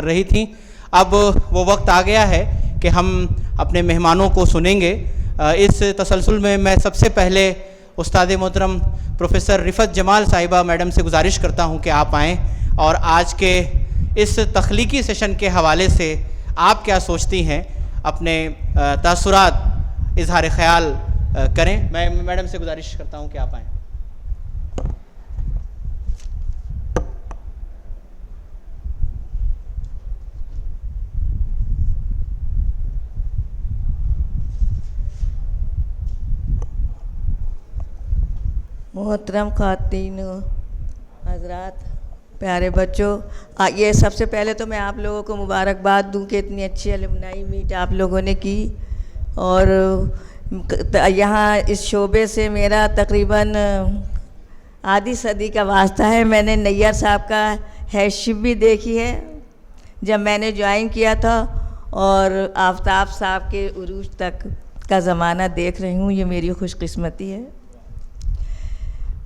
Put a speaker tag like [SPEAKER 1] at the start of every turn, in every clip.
[SPEAKER 1] کر رہی تھیں. اب وہ وقت آ گیا ہے کہ ہم اپنے مہمانوں کو سنیں گے. اس تسلسل میں سب سے پہلے استاد محترم پروفیسر رفعت جمال صاحبہ میڈم سے گزارش کرتا ہوں کہ آپ آئیں اور آج کے اس تخلیقی سیشن کے حوالے سے آپ کیا سوچتی ہیں اپنے تاثرات اظہار خیال کریں. میں میڈم سے گزارش کرتا ہوں کہ آپ آئیں.
[SPEAKER 2] محترم خواتین حضرات، پیارے بچوں، یہ سب سے پہلے تو میں آپ لوگوں کو مبارکباد دوں کہ اتنی اچھی الومنائی میٹ آپ لوگوں نے کی. اور یہاں اس شعبے سے میرا تقریباً آدھی صدی کا واسطہ ہے. میں نے نیّر صاحب کا ہیڈشپ بھی دیکھی ہے جب میں نے جوائن کیا تھا، اور آفتاب صاحب کے عروج تک کا زمانہ دیکھ رہی ہوں. یہ میری خوش قسمتی ہے.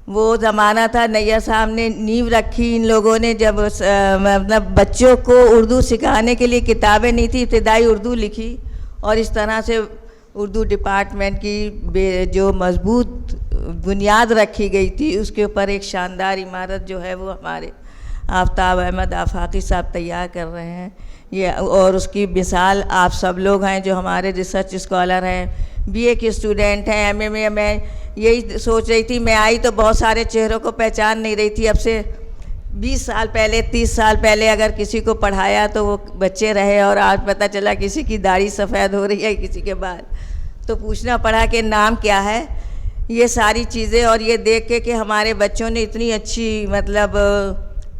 [SPEAKER 2] وہ زمانہ تھا نیّر صاحب نے نیو رکھی ان لوگوں نے، جب مطلب بچوں کو اردو سکھانے کے لیے کتابیں نہیں تھی، ابتدائی اردو لکھی، اور اس طرح سے اردو ڈپارٹمنٹ کی جو مضبوط بنیاد رکھی گئی تھی، اس کے اوپر ایک شاندار عمارت جو ہے وہ ہمارے آفتاب احمد آفاقی صاحب تیار کر رہے ہیں. اور اس کی مثال آپ سب لوگ ہیں جو ہمارے ریسرچ اسکالر ہیں، بی اے کے اسٹوڈنٹ ہیں، ایم اے میں یہی سوچ رہی تھی. میں آئی تو بہت سارے چہروں کو پہچان نہیں رہی تھی. اب سے 20 سال پہلے 30 سال پہلے اگر کسی کو پڑھایا تو وہ بچے رہے، اور آج پتہ چلا کسی کی داڑھی سفید ہو رہی ہے، کسی کے بال، تو پوچھنا پڑا کہ نام کیا ہے. یہ ساری چیزیں، اور یہ دیکھ کے کہ ہمارے بچوں نے اتنی اچھی مطلب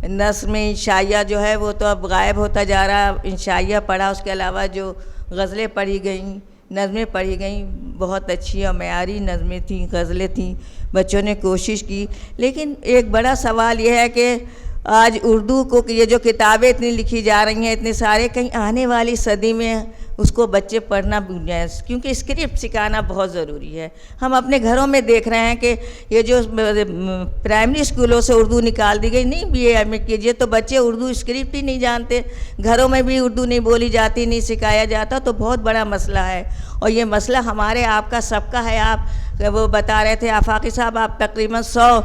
[SPEAKER 2] نظم انشائیہ جو ہے وہ تو اب غائب ہوتا جا رہا. انشائیہ پڑھا، اس کے علاوہ جو غزلیں پڑھی گئیں، نظمیں پڑھی گئیں، بہت اچھی اور معیاری نظمیں تھیں، غزلیں تھیں. بچوں نے کوشش کی. لیکن ایک بڑا سوال یہ ہے کہ آج اردو کو یہ جو کتابیں اتنی لکھی جا رہی ہیں، اتنے سارے، کہیں آنے والی صدی میں اس کو بچے پڑھنا بھول جائیں، کیونکہ اسکرپٹ سکھانا بہت ضروری ہے. ہم اپنے گھروں میں دیکھ رہے ہیں کہ یہ جو پرائمری اسکولوں سے اردو نکال دی گئی، نہیں بی اے ایم اے کیجیے تو بچے اردو اسکرپٹ ہی نہیں جانتے، گھروں میں بھی اردو نہیں بولی جاتی، نہیں سکھایا جاتا، تو بہت بڑا مسئلہ ہے. اور یہ مسئلہ ہمارے آپ کا سب کا ہے. آپ وہ بتا رہے تھے آفاقی صاحب، آپ تقریباً 100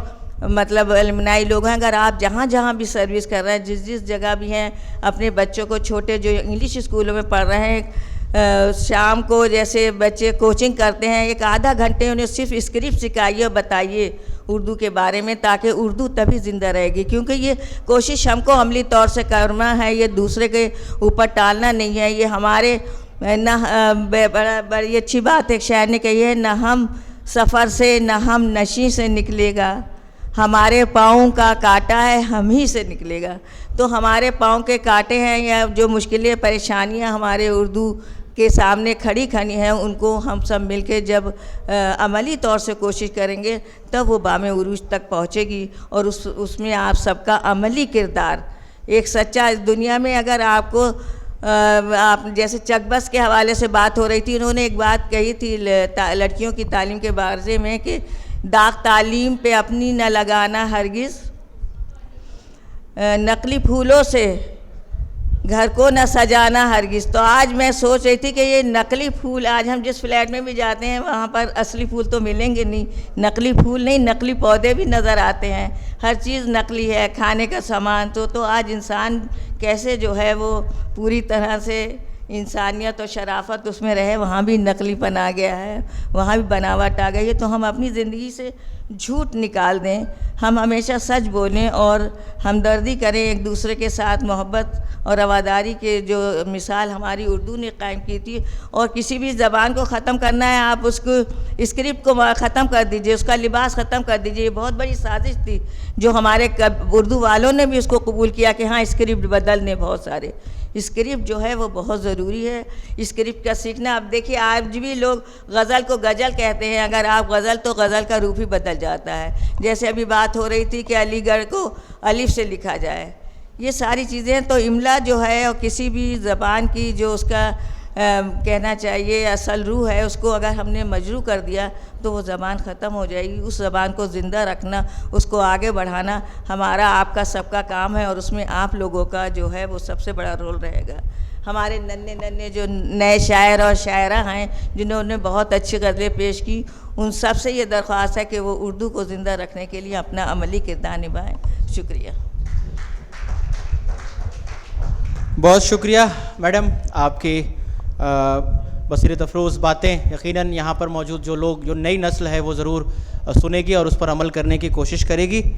[SPEAKER 2] مطلب الومنائی لوگ ہیں. اگر آپ جہاں جہاں بھی سروس کر رہے ہیں، جس جگہ بھی ہیں، اپنے بچوں کو چھوٹے جو انگلش اسکولوں میں پڑھ رہے ہیں، شام کو جیسے بچے کوچنگ کرتے ہیں، ایک آدھا گھنٹے انہیں صرف اسکرپٹ سکھائیے اور بتائیے اردو کے بارے میں، تاکہ اردو تبھی زندہ رہے گی. کیونکہ یہ کوشش ہم کو عملی طور سے کرنا ہے، یہ دوسرے کے اوپر ٹالنا نہیں ہے. یہ ہمارے نہ بڑی اچھی بات ایک شاعر نے کہی ہے، نہ ہم سفر سے نہ ہم نشیں سے نکلے گا، ہمارے پاؤں کا کانٹا ہے ہم ہی سے نکلے گا. تو ہمارے پاؤں کے کانٹے ہیں یا جو مشکلیں پریشانیاں ہمارے اردو کے سامنے کھڑی ہیں، ان کو ہم سب مل کے جب عملی طور سے کوشش کریں گے تب وہ بام عروج تک پہنچے گی. اور اس میں آپ سب کا عملی کردار ایک سچا. اس دنیا میں اگر آپ کو آپ جیسے چک بس کے حوالے سے بات ہو رہی تھی، انہوں نے ایک بات کہی تھی لڑکیوں کی تعلیم کے بارے میں کہ داغ تعلیم پہ اپنی نہ لگانا ہرگز، نقلی پھولوں سے گھر کو نہ سجانا ہرگز. تو آج میں سوچ رہی تھی کہ یہ نقلی پھول، آج ہم جس فلیٹ میں بھی جاتے ہیں وہاں پر اصلی پھول تو ملیں گے نہیں، نقلی پھول نہیں، نقلی پودے بھی نظر آتے ہیں. ہر چیز نقلی ہے، کھانے کا سامان. تو آج انسان کیسے جو ہے وہ پوری طرح سے انسانیت اور شرافت اس میں رہے، وہاں بھی نقلی پن آ گیا ہے، وہاں بھی بناوٹ آ گئی ہے. تو ہم اپنی زندگی سے جھوٹ نکال دیں، ہم ہمیشہ سچ بولیں اور ہمدردی کریں ایک دوسرے کے ساتھ. محبت اور رواداری کے جو مثال ہماری اردو نے قائم کی تھی. اور کسی بھی زبان کو ختم کرنا ہے، آپ اس کو اسکرپٹ کو ختم کر دیجئے، اس کا لباس ختم کر دیجئے. یہ بہت بڑی سازش تھی جو ہمارے اردو والوں نے بھی اس کو قبول کیا کہ ہاں اسکرپٹ بدلنے بہت سارے. اسکرپٹ جو ہے وہ بہت ضروری ہے، اسکرپٹ کا سیکھنا. اب دیکھیے آج بھی لوگ غزل کو غزل کہتے ہیں، اگر آپ غزل تو غزل کا روپ ہی بدل جاتا ہے. جیسے ابھی بات ہو رہی تھی کہ علی گڑھ کو الف سے لکھا جائے. یہ ساری چیزیں تو املا جو ہے اور کسی بھی زبان کی جو اس کا کہنا چاہیے اصل روح ہے اس کو اگر ہم نے مجروح کر دیا تو وہ زبان ختم ہو جائے گی. اس زبان کو زندہ رکھنا, اس کو آگے بڑھانا ہمارا آپ کا سب کا کام ہے, اور اس میں آپ لوگوں کا جو ہے وہ سب سے بڑا رول رہے گا. ہمارے ننے جو نئے شاعر اور شاعرہ ہیں جنہوں نے بہت اچھی غزلیں پیش کی, ان سب سے یہ درخواست ہے کہ وہ اردو کو زندہ رکھنے کے لیے اپنا عملی کردار نبھائیں. شکریہ.
[SPEAKER 1] بہت شکریہ میڈم, آپ کی بصیرت افروز باتیں یقیناً یہاں پر موجود جو لوگ, جو نئی نسل ہے وہ ضرور سنے گی اور اس پر عمل کرنے کی کوشش کرے گی.